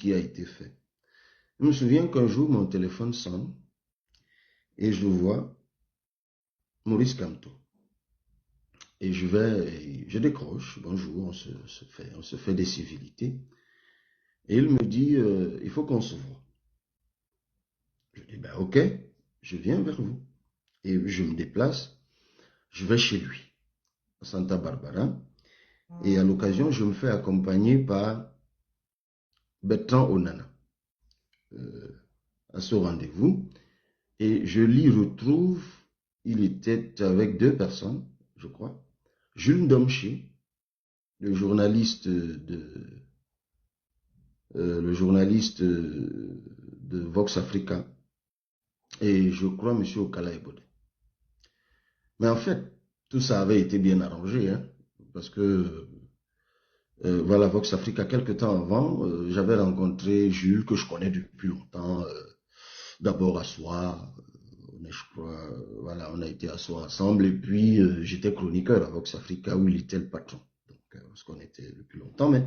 qui a été fait. Je me souviens qu'un jour, mon téléphone sonne et je vois Maurice Kamto. Et je décroche, bonjour, on se fait des civilités. Et il me dit, il faut qu'on se voit. Je dis, ben ok, je viens vers vous. Et je me déplace, je vais chez lui, à Santa Barbara. Et à l'occasion, je me fais accompagner par Bertrand Onana à ce rendez-vous. Et je l'y retrouve, il était avec deux personnes, je crois. Jules Domché, le journaliste de Vox Africa, et je crois M. Okala Ebode. Mais en fait, tout ça avait été bien arrangé, hein, parce que voilà, Vox Africa, quelques temps avant, j'avais rencontré Jules, que je connais depuis longtemps, d'abord à Soir, je crois, voilà, on a été à Soir ensemble, et puis j'étais chroniqueur à Vox Africa, où il était le patron. Donc, on se connaissait depuis longtemps, mais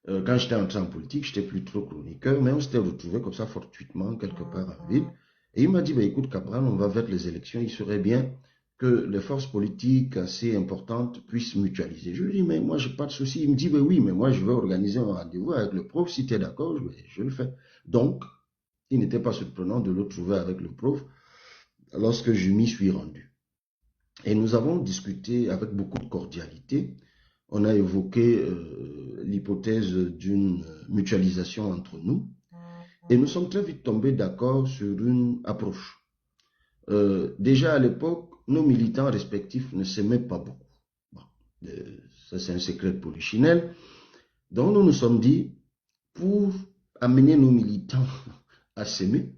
quand j'étais entré en politique, j'étais plus trop chroniqueur, mais on s'était retrouvé comme ça fortuitement quelque part en ville. Et il m'a dit, bah, écoute Cabral, on va vers les élections, il serait bien que les forces politiques assez importantes puissent mutualiser. Je lui dis, mais moi, j'ai pas de souci. Il me dit, bah, oui, mais moi, je vais organiser un rendez-vous avec le prof. Si tu es d'accord, je le fais. Donc, il n'était pas surprenant de le trouver avec le prof lorsque je m'y suis rendu. Et nous avons discuté avec beaucoup de cordialité. On a évoqué l'hypothèse d'une mutualisation entre nous. Et nous sommes très vite tombés d'accord sur une approche. Déjà à l'époque, nos militants respectifs ne s'aimaient pas beaucoup. Bon, ça, c'est un secret de polichinelle. Donc, nous nous sommes dit, pour amener nos militants à s'aimer,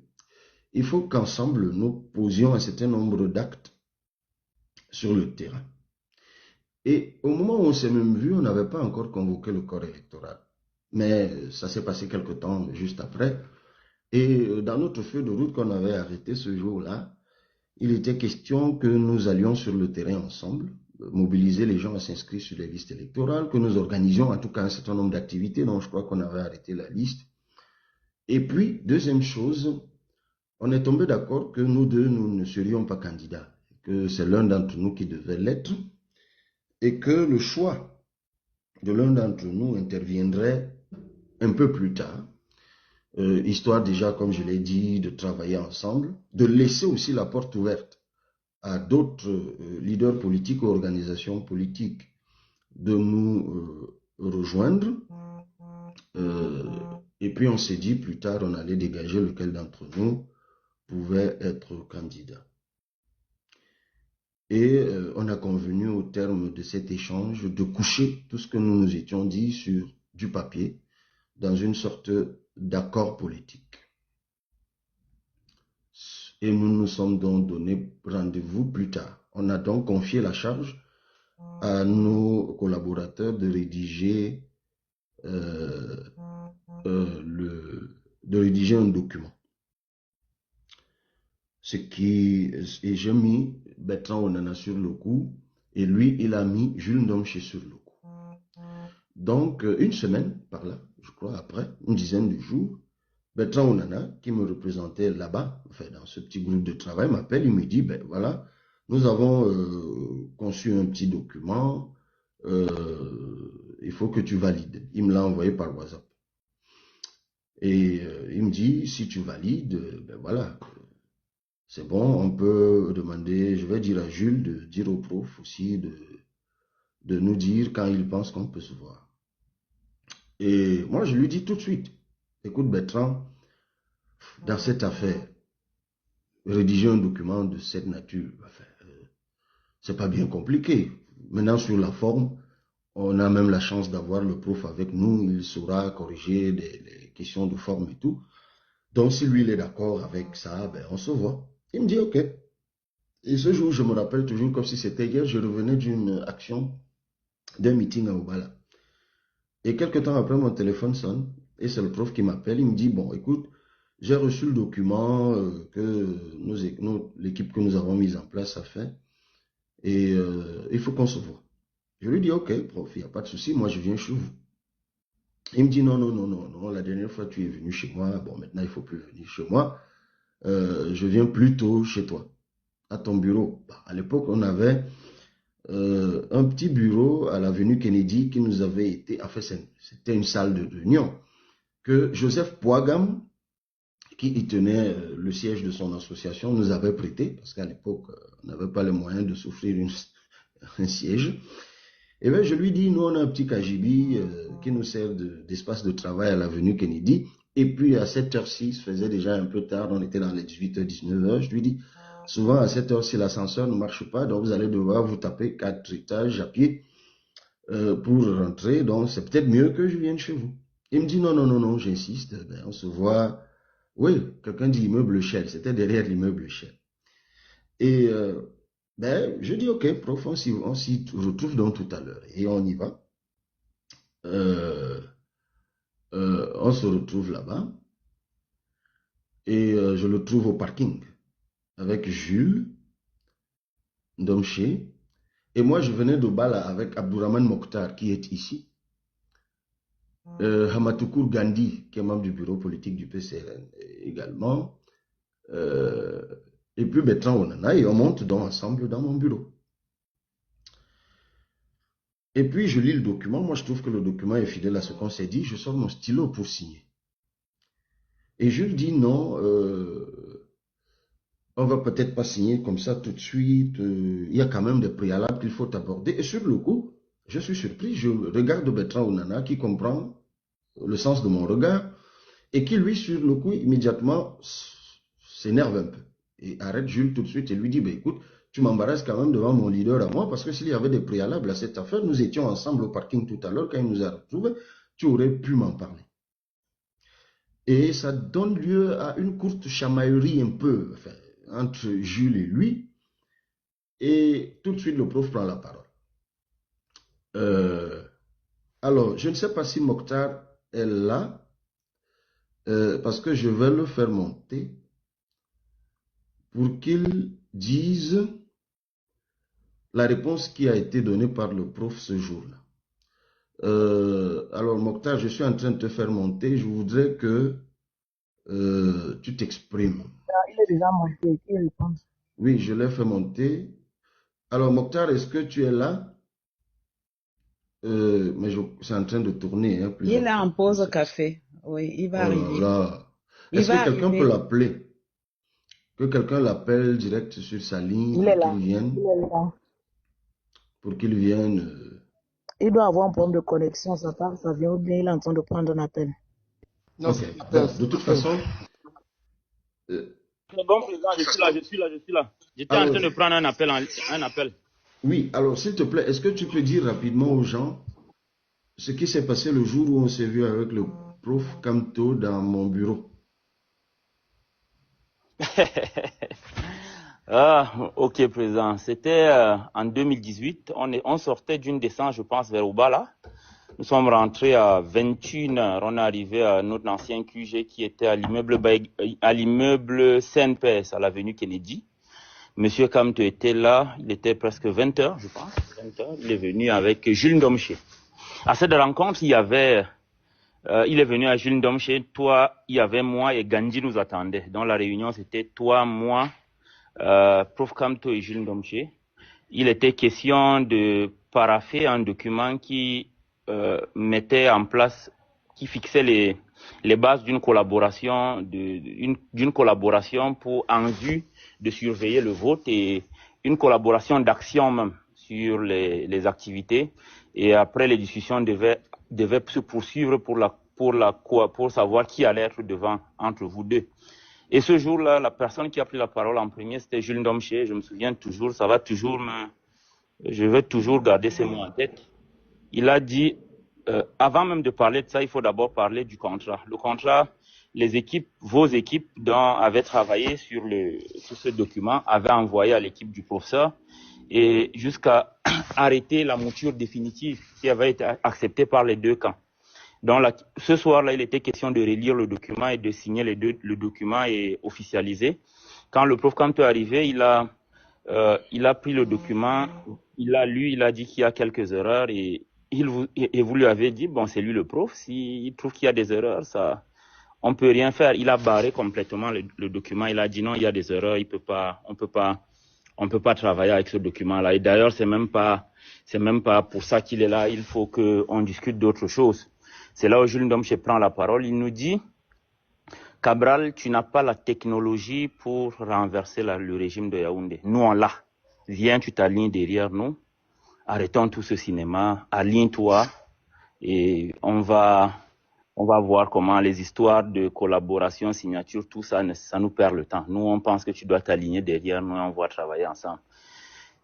il faut qu'ensemble, nous posions un certain nombre d'actes sur le terrain. Et au moment où on s'est même vu, on n'avait pas encore convoqué le corps électoral. Mais ça s'est passé quelque temps juste après. Et dans notre feu de route qu'on avait arrêté ce jour-là, il était question que nous allions sur le terrain ensemble, mobiliser les gens à s'inscrire sur les listes électorales, que nous organisions en tout cas un certain nombre d'activités, dont je crois qu'on avait arrêté la liste. Et puis, deuxième chose, on est tombé d'accord que nous deux, nous ne serions pas candidats, que c'est l'un d'entre nous qui devait l'être, et que le choix de l'un d'entre nous interviendrait un peu plus tard, histoire déjà, comme je l'ai dit, de travailler ensemble, de laisser aussi la porte ouverte à d'autres leaders politiques ou organisations politiques de nous rejoindre. Et puis on s'est dit plus tard, on allait dégager lequel d'entre nous pouvait être candidat. Et on a convenu au terme de cet échange de coucher tout ce que nous nous étions dit sur du papier dans une sorte d'accord politique. Et nous nous sommes donc donné rendez-vous plus tard. On a donc confié la charge à nos collaborateurs de rédiger, un document. Et j'ai mis Bertrand Onana sur le coup, et lui, il a mis Jules Ndomché sur le coup. Donc, une semaine par là, je crois, après, une dizaine de jours, Bertrand Onana, qui me représentait là-bas, enfin, dans ce petit groupe de travail, m'appelle, il me dit, ben voilà, nous avons conçu un petit document, il faut que tu valides. Il me l'a envoyé par WhatsApp. Et il me dit, si tu valides, ben voilà, c'est bon, on peut demander, je vais dire à Jules de dire au prof aussi de nous dire quand il pense qu'on peut se voir. Et moi, je lui dis tout de suite, écoute Bertrand, dans cette affaire, rédiger un document de cette nature, enfin, c'est pas bien compliqué. Maintenant, sur la forme, on a même la chance d'avoir le prof avec nous, il saura corriger les questions de forme et tout. Donc, si lui, il est d'accord avec ça, ben, on se voit. Il me dit, OK. Et ce jour, je me rappelle toujours comme si c'était hier, je revenais d'une action, d'un meeting à Obala. Et quelques temps après, mon téléphone sonne, et c'est le prof qui m'appelle, il me dit, bon, écoute, j'ai reçu le document que l'équipe que nous avons mise en place a fait, et il faut qu'on se voit. Je lui dis, OK, prof, il n'y a pas de souci, moi je viens chez vous. Il me dit non, non, non, non, non, la dernière fois tu es venu chez moi, bon, maintenant il ne faut plus venir chez moi, je viens plutôt chez toi, à ton bureau. Bah, à l'époque, on avait un petit bureau à l'avenue Kennedy qui nous avait été, enfin, c'était une salle de réunion que Joseph Pouagam, qui y tenait le siège de son association, nous avait prêté, parce qu'à l'époque, on n'avait pas les moyens de s'offrir un siège. Et bien, je lui dis, nous, on a un petit Kajibi qui nous sert d'espace de travail à l'avenue Kennedy. Et puis, à cette heure-ci, il se faisait déjà un peu tard, on était dans les 18h, 19h. Je lui dis, souvent, à cette heure-ci, l'ascenseur ne marche pas, donc vous allez devoir vous taper 4 étages à pied pour rentrer. Donc, c'est peut-être mieux que je vienne chez vous. Il me dit, non, non, non, non, j'insiste. Ben, on se voit. Oui, quelqu'un dit immeuble Shell. C'était derrière l'immeuble Shell. Et ben, je dis, OK, prof, on s'y retrouve donc tout à l'heure. Et on y va. On se retrouve là-bas. Et je le trouve au parking avec Jules Domché. Et moi, je venais de Bala avec Abdourahman Mokhtar, qui est ici. Hamatoukour Gandhi, qui est membre du bureau politique du PCRN également. Et puis Bertrand Onana, et on monte donc ensemble dans mon bureau. Et puis je lis le document. Moi, je trouve que le document est fidèle à ce qu'on s'est dit. Je sors mon stylo pour signer. Et je lui dis non, on va peut-être pas signer comme ça tout de suite. Il y a quand même des préalables qu'il faut aborder. Et sur le coup, je suis surpris. Je regarde Bertrand Onana qui comprend le sens de mon regard et qui, lui, sur le coup, immédiatement s'énerve un peu. Et arrête Jules tout de suite et lui dit, bah, écoute, tu m'embarrasses quand même devant mon leader à moi, parce que s'il y avait des préalables à cette affaire, nous étions ensemble au parking tout à l'heure, quand il nous a retrouvés, tu aurais pu m'en parler. Et ça donne lieu à une courte chamaillerie un peu, enfin, entre Jules et lui. Et tout de suite, le prof prend la parole. Alors, je ne sais pas si Mokhtar est là, parce que je vais le faire monter pour qu'il dise la réponse qui a été donnée par le prof ce jour-là. Alors, Mokhtar, je suis en train de te faire monter. Je voudrais que tu t'exprimes. Il est déjà monté, il répond. Oui, je l'ai fait monter. Alors, Mokhtar, est-ce que tu es là? Mais c'est en train de tourner hein, Il plusieurs est en fois. pause café. Oui, il va Oh là arriver. là. Il Est-ce que va quelqu'un peut arriver. l'appeler? Que quelqu'un l'appelle direct sur sa ligne Il est pour là. qu'il vienne, Il est là. pour qu'il vienne. Il doit avoir un problème de connexion, ça part, ça vient ou bien il est en train de prendre un appel. Non, Ok. c'est un appel, Bon, c'est de un toute appel. façon, euh, C'est bon, président, je suis là, je suis là, je suis là. J'étais en alors, train de prendre un appel. Un appel. oui, alors s'il te plaît, est-ce que tu peux dire rapidement aux gens ce qui s'est passé le jour où on s'est vu avec le prof Kamto dans mon bureau? Ah, ok, président. C'était en 2018. On sortait d'une descente, je pense, vers Oubala. Nous sommes rentrés à 21h. On est arrivé à notre ancien QG qui était à l'immeuble CNPS à l'avenue Kennedy. Monsieur Kamto était là. Il était presque 20h, je pense. 20h. Il est venu avec Jules Domché. À cette rencontre, il est venu à Jules Domché. Toi, il y avait moi et Gandhi nous attendait. Dans la réunion, c'était toi, moi, Prof Kamto et Jules Domché. Il était question de parapher un document qui mettait en place, qui fixait les bases d'une collaboration, d'une collaboration pour en vue de surveiller le vote et une collaboration d'action même sur les activités. Et après, les discussions devaient se poursuivre pour savoir qui allait être devant entre vous deux. Et ce jour-là, la personne qui a pris la parole en premier, c'était Jules Domché. Je me souviens toujours, je vais toujours garder ces mots en tête. Il a dit, avant même de parler de ça, il faut d'abord parler du contrat. Le contrat, vos équipes avaient travaillé sur ce document, avaient envoyé à l'équipe du professeur et jusqu'à arrêter la mouture définitive qui avait été acceptée par les deux camps. Donc ce soir-là, il était question de relire le document et de signer le document et officialiser. Quand le prof Kamto est arrivé, il a pris le document, il l'a lu, il a dit qu'il y a quelques erreurs et et vous lui avez dit, bon, c'est lui le prof, s'il trouve qu'il y a des erreurs, ça, on peut rien faire. Il a barré complètement le document. Il a dit non, il y a des erreurs, on peut pas travailler avec ce document-là. Et d'ailleurs, c'est même pas pour ça qu'il est là. Il faut qu'on discute d'autres choses. C'est là où Jules Ndomche prend la parole. Il nous dit, Cabral, tu n'as pas la technologie pour renverser le régime de Yaoundé. Nous, on l'a. Viens, tu t'alignes derrière nous. Arrêtons tout ce cinéma. Aligne-toi et on va voir comment les histoires de collaboration, signature, tout ça, ça nous perd le temps. Nous, on pense que tu dois t'aligner derrière nous et on va travailler ensemble.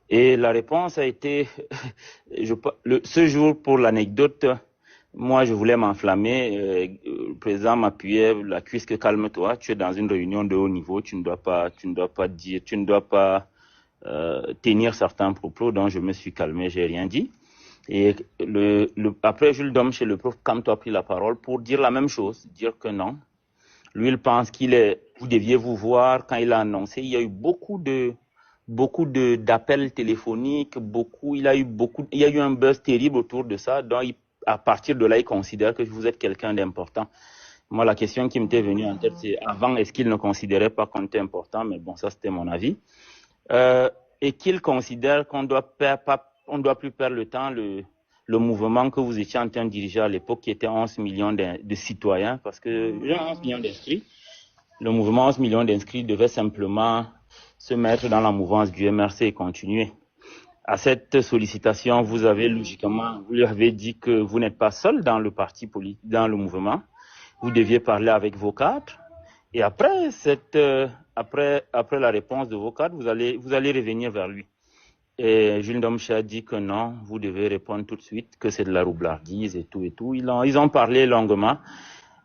Et la réponse a été, ce jour, pour l'anecdote, moi, je voulais m'enflammer. Le président m'appuyait la cuisse que calme-toi. Tu es dans une réunion de haut niveau. Tu ne dois pas tenir certains propos. Donc, je me suis calmé. J'ai rien dit. Et après, Jules Ndomche, le prof Kamto a pris la parole pour dire la même chose, dire que non. Lui, il pense vous deviez vous voir quand il a annoncé. Il y a eu beaucoup d'appels téléphoniques, il y a eu un buzz terrible autour de ça. Donc, à partir de là, il considère que vous êtes quelqu'un d'important. Moi, la question qui m'était venue en tête, c'est avant, est-ce qu'il ne considérait pas qu'on était important? Mais bon, ça, c'était mon avis. Et qu'il considère qu'on doit plus perdre le temps. Le mouvement que vous étiez en train de diriger à l'époque, qui était 11 millions de citoyens, parce que il y a 11 millions d'inscrits. Le mouvement 11 millions d'inscrits devait simplement se mettre dans la mouvance du MRC et continuer. À cette sollicitation, vous lui avez dit que vous n'êtes pas seul dans le parti politique, dans le mouvement. Vous deviez parler avec vos cadres. Et après la réponse de vos cadres, vous allez revenir vers lui. Et Jules Ndomche a dit que non, vous devez répondre tout de suite, que c'est de la roublardise et tout et tout. Ils ont parlé longuement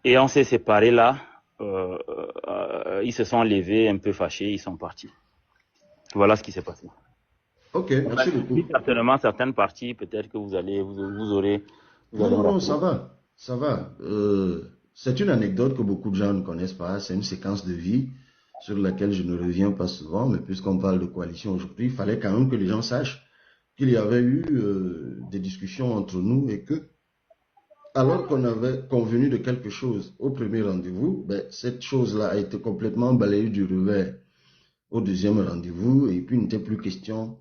et on s'est séparés là. Ils se sont levés un peu fâchés, ils sont partis. Voilà ce qui s'est passé. Ok, merci beaucoup. Certainement, certaines parties, peut-être que vous aurez... Non, ça va. C'est une anecdote que beaucoup de gens ne connaissent pas. C'est une séquence de vie sur laquelle je ne reviens pas souvent, mais puisqu'on parle de coalition aujourd'hui, il fallait quand même que les gens sachent qu'il y avait eu des discussions entre nous et que, alors qu'on avait convenu de quelque chose au premier rendez-vous, cette chose-là a été complètement balayée du revers au deuxième rendez-vous et puis il n'était plus question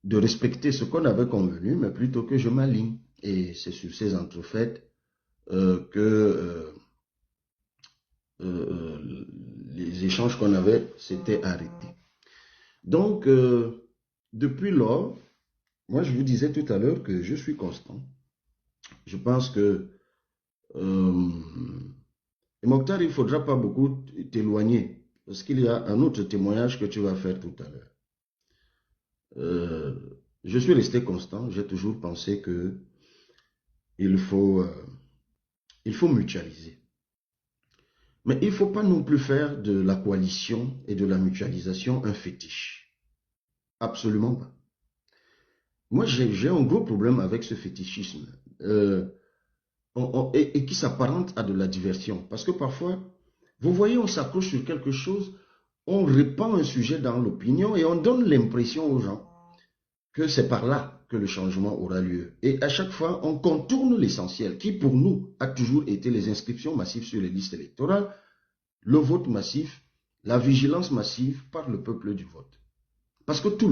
de respecter ce qu'on avait convenu, mais plutôt que je m'aligne. Et c'est sur ces entrefaites que les échanges qu'on avait s'étaient arrêtés. Donc, depuis lors, moi je vous disais tout à l'heure que je suis constant. Je pense que et Mokhtar, il ne faudra pas beaucoup t'éloigner, parce qu'il y a un autre témoignage que tu vas faire tout à l'heure. Je suis resté constant, j'ai toujours pensé que il faut mutualiser. Mais il ne faut pas non plus faire de la coalition et de la mutualisation un fétiche. Absolument pas. Moi, j'ai un gros problème avec ce fétichisme et qui s'apparente à de la diversion. Parce que parfois, vous voyez, on s'accroche sur quelque chose, on répand un sujet dans l'opinion et on donne l'impression aux gens que c'est par là que le changement aura lieu. Et à chaque fois, on contourne l'essentiel, qui pour nous a toujours été les inscriptions massives sur les listes électorales, le vote massif, la vigilance massive par le peuple du vote. Parce que tout